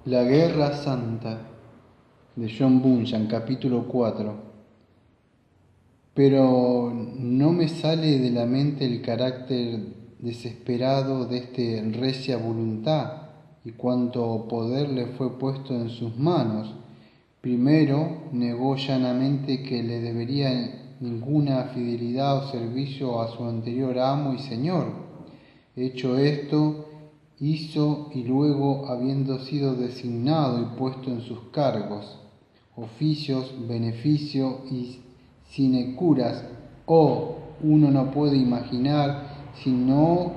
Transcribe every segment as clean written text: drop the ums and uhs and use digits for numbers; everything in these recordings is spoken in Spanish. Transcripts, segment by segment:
La Guerra Santa de John Bunyan, capítulo 4. Pero no me sale de la mente el carácter desesperado de este recia voluntad y cuánto poder le fue puesto en sus manos. Primero negó llanamente que le debería ninguna fidelidad o servicio a su anterior amo y señor. Hecho esto, hizo y luego, habiendo sido designado y puesto en sus cargos, oficios, beneficio y sinecuras, uno no puede imaginar, si no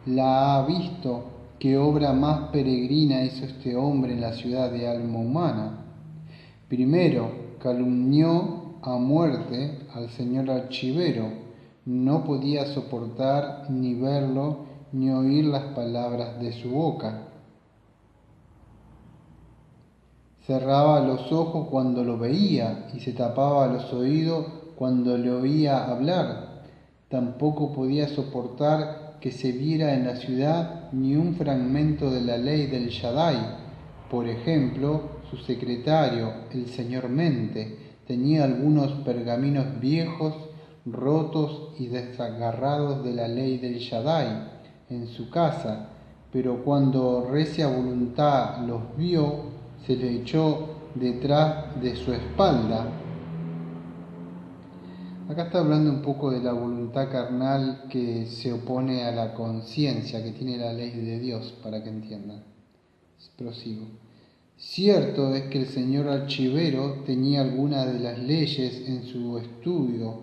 la ha visto, qué obra más peregrina hizo este hombre en la ciudad de alma humana. Primero, calumnió a muerte al señor archivero, no podía soportar ni verlo ni oír las palabras de su boca. Cerraba los ojos cuando lo veía y se tapaba los oídos cuando le oía hablar. Tampoco podía soportar que se viera en la ciudad ni un fragmento de la ley del Shaddai. Por ejemplo, su secretario, el señor Mente, tenía algunos pergaminos viejos, rotos y desagarrados de la ley del Shaddai en su casa, pero cuando recia voluntad los vio, se le echó detrás de su espalda. Acá está hablando un poco de la voluntad carnal que se opone a la conciencia que tiene la ley de Dios, para que entiendan. Prosigo. Cierto es que el señor archivero tenía algunas de las leyes en su estudio,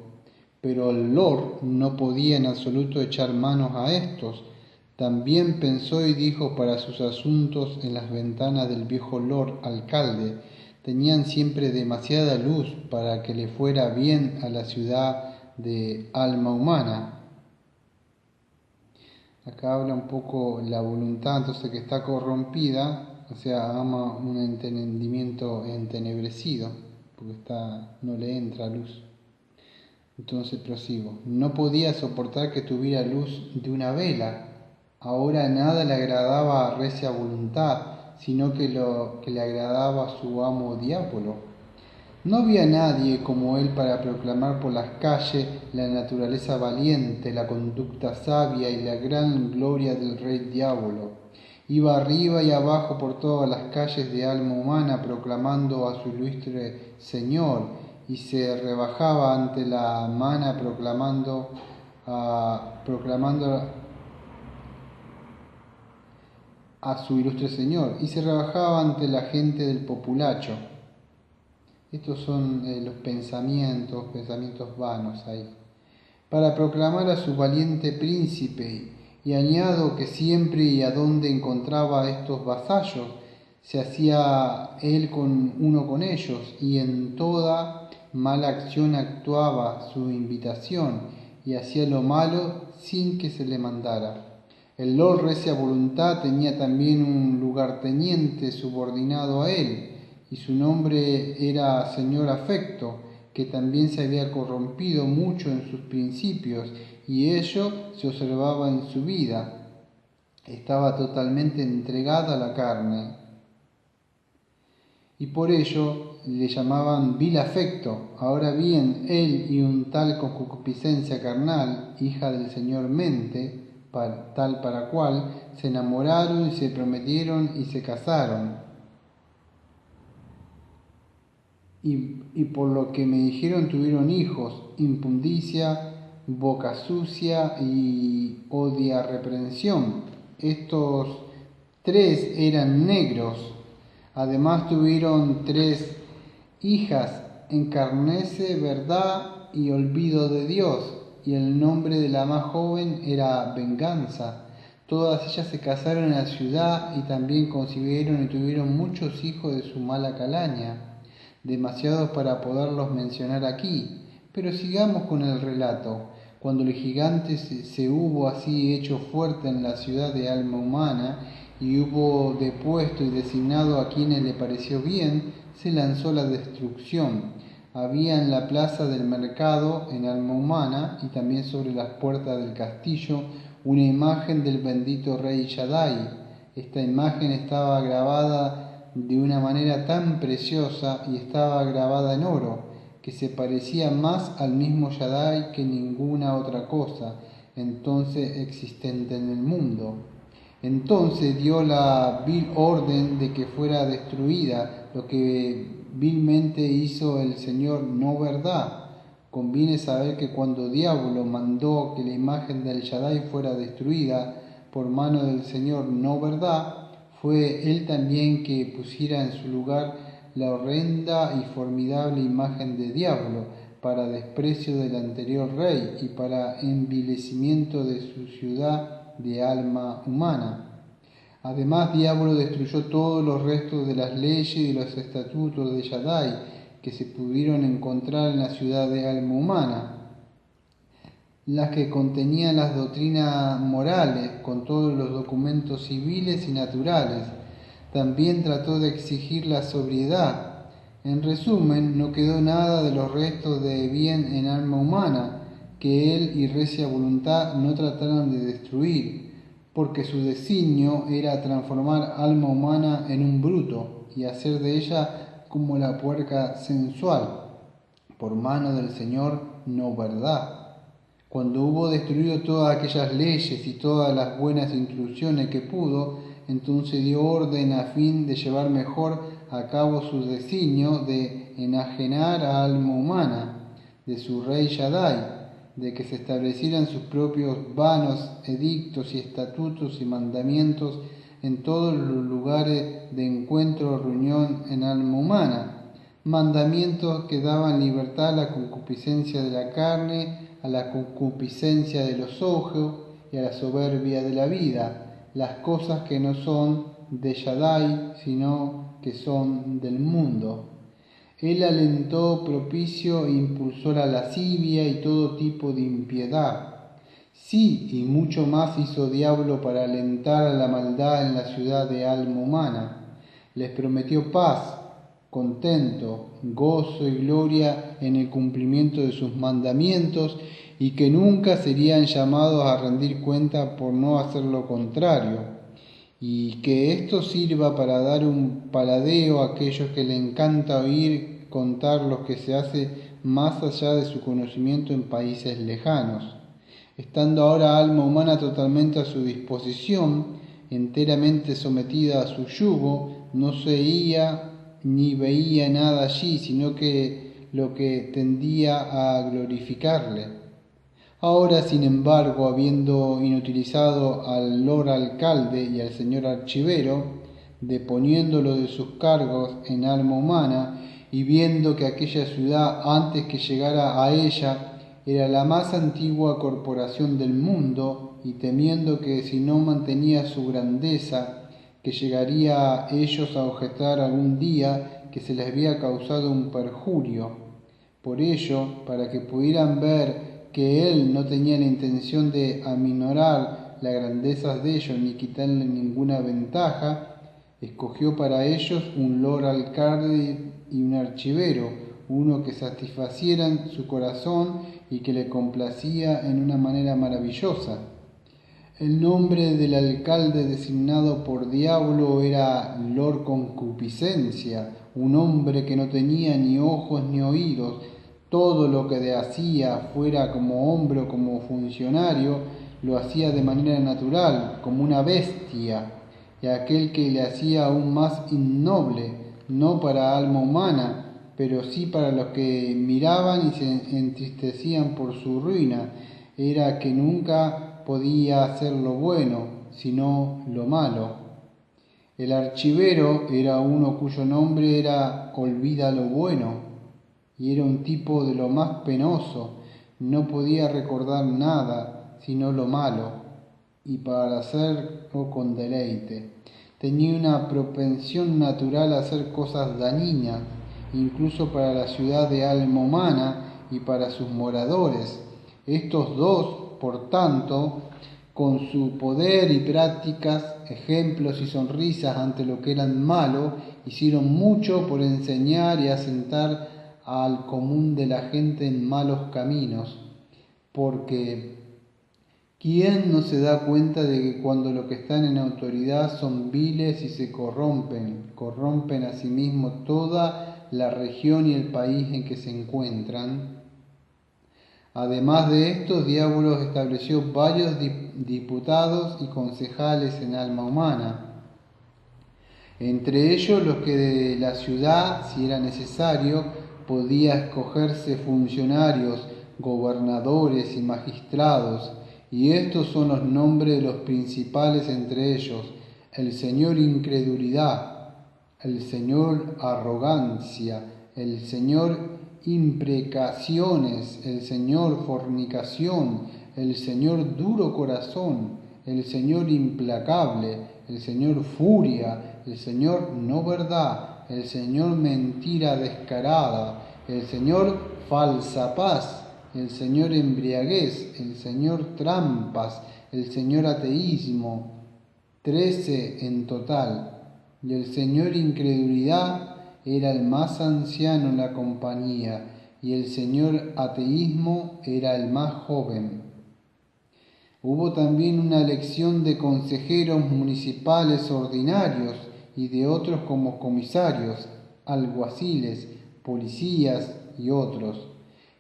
pero el Lord no podía en absoluto echar manos a estos. También pensó y dijo para sus asuntos en las ventanas del viejo Lord alcalde. Tenían siempre demasiada luz para que le fuera bien a la ciudad de alma humana. Acá habla un poco la voluntad, entonces que está corrompida, o sea, ama un entendimiento entenebrecido, porque no le entra luz. Entonces prosigo. No podía soportar que tuviera luz de una vela. Ahora nada le agradaba a recia voluntad, sino que lo que le agradaba a su amo Diablo. No había nadie como él para proclamar por las calles la naturaleza valiente, la conducta sabia y la gran gloria del rey Diablo. Iba arriba y abajo por todas las calles de alma humana proclamando a su ilustre Señor, y se rebajaba ante la mana proclamando a su ilustre Señor, y se rebajaba ante la gente del populacho. Estos son los pensamientos vanos ahí. Para proclamar a su valiente príncipe, y añado que siempre y a donde encontraba a estos vasallos, se hacía él uno con ellos, y en toda mala acción actuaba su invitación, y hacía lo malo sin que se le mandara. El Lord recia voluntad tenía también un lugarteniente subordinado a él, y su nombre era señor afecto, que también se había corrompido mucho en sus principios, y ello se observaba en su vida. Estaba totalmente entregada a la carne, y por ello le llamaban vil afecto. Ahora bien, él y un tal concupiscencia carnal, hija del señor Mente, tal para cual, se enamoraron y se prometieron y se casaron. Y por lo que me dijeron tuvieron hijos, impundicia, boca sucia y odia reprensión. Estos tres eran negros. Además tuvieron 3 hijas, encarnece verdad y olvido de Dios, y el nombre de la más joven era Venganza. Todas ellas se casaron en la ciudad y también concibieron y tuvieron muchos hijos de su mala calaña, demasiados para poderlos mencionar aquí. Pero sigamos con el relato. Cuando el gigante se hubo así hecho fuerte en la ciudad de alma humana, y hubo depuesto y designado a quienes le pareció bien, se lanzó la destrucción. Había en la plaza del mercado, en alma humana, y también sobre las puertas del castillo, una imagen del bendito rey Shaddai. Esta imagen estaba grabada de una manera tan preciosa y estaba grabada en oro, que se parecía más al mismo Shaddai que ninguna otra cosa entonces existente en el mundo. Entonces dio la vil orden de que fuera destruida, lo que vilmente hizo el Señor, ¿no verdad? Conviene saber que cuando Diablo mandó que la imagen del Shaddai fuera destruida por mano del Señor, ¿no verdad? Fue él también que pusiera en su lugar la horrenda y formidable imagen de Diablo, para desprecio del anterior rey y para envilecimiento de su ciudad de alma humana. Además, Diablo destruyó todos los restos de las leyes y los estatutos de Shaddai que se pudieron encontrar en la ciudad de alma humana, las que contenían las doctrinas morales con todos los documentos civiles y naturales. También trató de exigir la sobriedad. En resumen, no quedó nada de los restos de bien en alma humana que él y recia voluntad no trataran de destruir, porque su designio era transformar alma humana en un bruto y hacer de ella como la puerca sensual, por mano del Señor, no verdad. Cuando hubo destruido todas aquellas leyes y todas las buenas instrucciones que pudo, entonces dio orden a fin de llevar mejor a cabo su designio de enajenar a alma humana de su rey Shaddai, de que se establecieran sus propios vanos edictos y estatutos y mandamientos en todos los lugares de encuentro o reunión en alma humana, mandamientos que daban libertad a la concupiscencia de la carne, a la concupiscencia de los ojos y a la soberbia de la vida, las cosas que no son de Shaddai, sino que son del mundo. Él alentó, propicio e impulsó la lascivia y todo tipo de impiedad. Sí, y mucho más hizo Diablo para alentar a la maldad en la ciudad de alma humana. Les prometió paz, contento, gozo y gloria en el cumplimiento de sus mandamientos y que nunca serían llamados a rendir cuenta por no hacer lo contrario, y que esto sirva para dar un paladeo a aquellos que le encanta oír contar lo que se hace más allá de su conocimiento en países lejanos. Estando ahora alma humana totalmente a su disposición, enteramente sometida a su yugo, no se oía ni veía nada allí, sino que lo que tendía a glorificarle. Ahora, sin embargo, habiendo inutilizado al Lord Alcalde y al señor Archivero, deponiéndolo de sus cargos en alma humana, y viendo que aquella ciudad, antes que llegara a ella, era la más antigua corporación del mundo, y temiendo que si no mantenía su grandeza, que llegaría a ellos a objetar algún día que se les había causado un perjurio. Por ello, para que pudieran ver que él no tenía la intención de aminorar las grandezas de ellos ni quitarle ninguna ventaja, escogió para ellos un Lord Alcalde y un archivero, uno que satisfacieran su corazón y que le complacía en una manera maravillosa. El nombre del alcalde designado por Diablo era Lord Concupiscencia, un hombre que no tenía ni ojos ni oídos. Todo lo que hacía, fuera como hombre o como funcionario, lo hacía de manera natural, como una bestia, y aquel que le hacía aún más innoble, no para alma humana, pero sí para los que miraban y se entristecían por su ruina, era que nunca podía hacer lo bueno, sino lo malo. El archivero era uno cuyo nombre era Olvida lo bueno, y era un tipo de lo más penoso, no podía recordar nada sino lo malo, y para hacerlo con deleite. Tenía una propensión natural a hacer cosas dañinas, incluso para la ciudad de alma humana y para sus moradores. Estos dos, por tanto, con su poder y prácticas, ejemplos y sonrisas ante lo que eran malo, hicieron mucho por enseñar y asentar al común de la gente en malos caminos, porque ¿Quién no se da cuenta de que cuando los que están en autoridad son viles y se corrompen asimismo toda la región y el país en que se encuentran? Además de esto, Diabolos estableció varios diputados y concejales en alma humana, entre ellos los que de la ciudad, si era necesario, podía escogerse funcionarios, gobernadores y magistrados, y estos son los nombres de los principales entre ellos: el señor incredulidad, el señor arrogancia, el señor imprecaciones, el señor fornicación, el señor duro corazón, el señor implacable, el señor furia, el señor no verdad, el señor mentira descarada, el señor falsa paz, el señor embriaguez, el señor trampas, el señor ateísmo, 13 en total. Y el señor incredulidad era el más anciano en la compañía, y el señor ateísmo era el más joven. Hubo también una elección de consejeros municipales ordinarios y de otros como comisarios, alguaciles, policías y otros.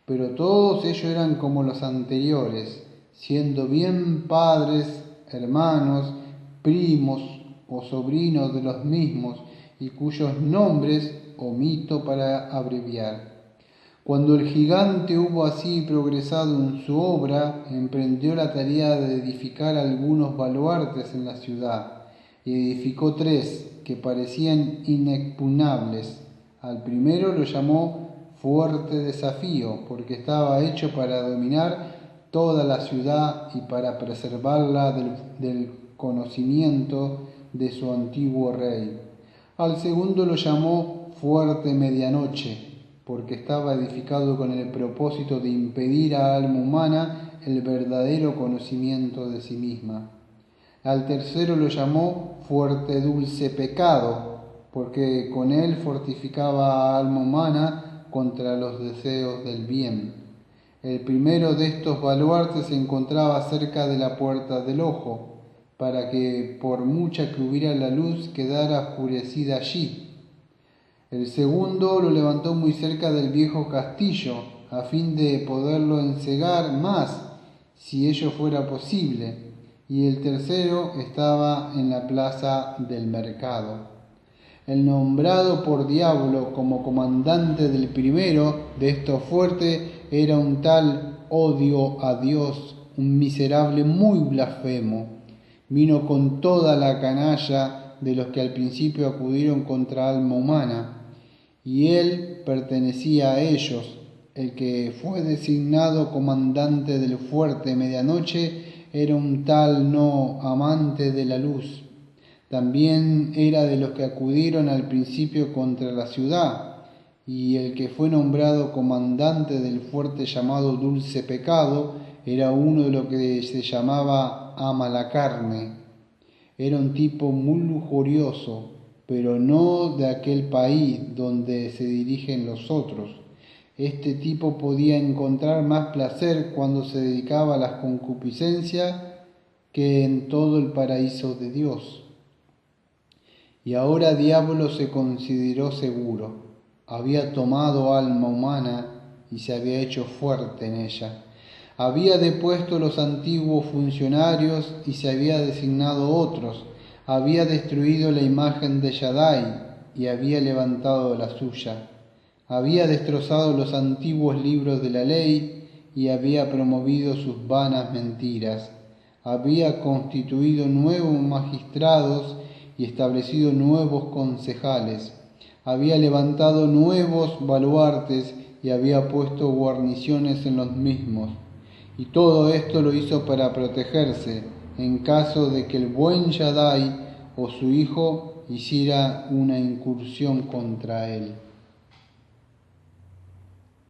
Pero todos ellos eran como los anteriores, siendo bien padres, hermanos, primos o sobrinos de los mismos, y cuyos nombres omito para abreviar. Cuando el gigante hubo así progresado en su obra, emprendió la tarea de edificar algunos baluartes en la ciudad, y edificó 3 que parecían inexpugnables. Al primero lo llamó Fuerte Desafío, porque estaba hecho para dominar toda la ciudad y para preservarla del conocimiento de su antiguo rey. Al segundo lo llamó Fuerte Medianoche, porque estaba edificado con el propósito de impedir a alma humana el verdadero conocimiento de sí misma. Al tercero lo llamó Fuerte Dulce Pecado, porque con él fortificaba a alma humana contra los deseos del bien. El primero de estos baluartes se encontraba cerca de la puerta del ojo, para que, por mucha que hubiera la luz, quedara oscurecida allí. El segundo lo levantó muy cerca del viejo castillo, a fin de poderlo encegar más, si ello fuera posible, y el tercero estaba en la plaza del mercado. El nombrado por Diablo como comandante del primero de estos fuertes era un tal Odio a Dios, un miserable muy blasfemo. Vino con toda la canalla de los que al principio acudieron contra alma humana, y él pertenecía a ellos. El que fue designado comandante del fuerte medianoche era un tal no amante de la luz. También era de los que acudieron al principio contra la ciudad, y el que fue nombrado comandante del fuerte llamado Dulce Pecado era uno de lo que se llamaba ama la carne. Era un tipo muy lujurioso, pero no de aquel país donde se dirigen los otros. Este tipo podía encontrar más placer cuando se dedicaba a las concupiscencias que en todo el paraíso de Dios. Y ahora Diablo se consideró seguro. Había tomado alma humana y se había hecho fuerte en ella. Había depuesto los antiguos funcionarios y se había designado otros. Había destruido la imagen de Shaddai y había levantado la suya. Había destrozado los antiguos libros de la ley y había promovido sus vanas mentiras. Había constituido nuevos magistrados y establecido nuevos concejales. Había levantado nuevos baluartes y había puesto guarniciones en los mismos. Y todo esto lo hizo para protegerse en caso de que el buen Shaddai o su hijo hiciera una incursión contra él.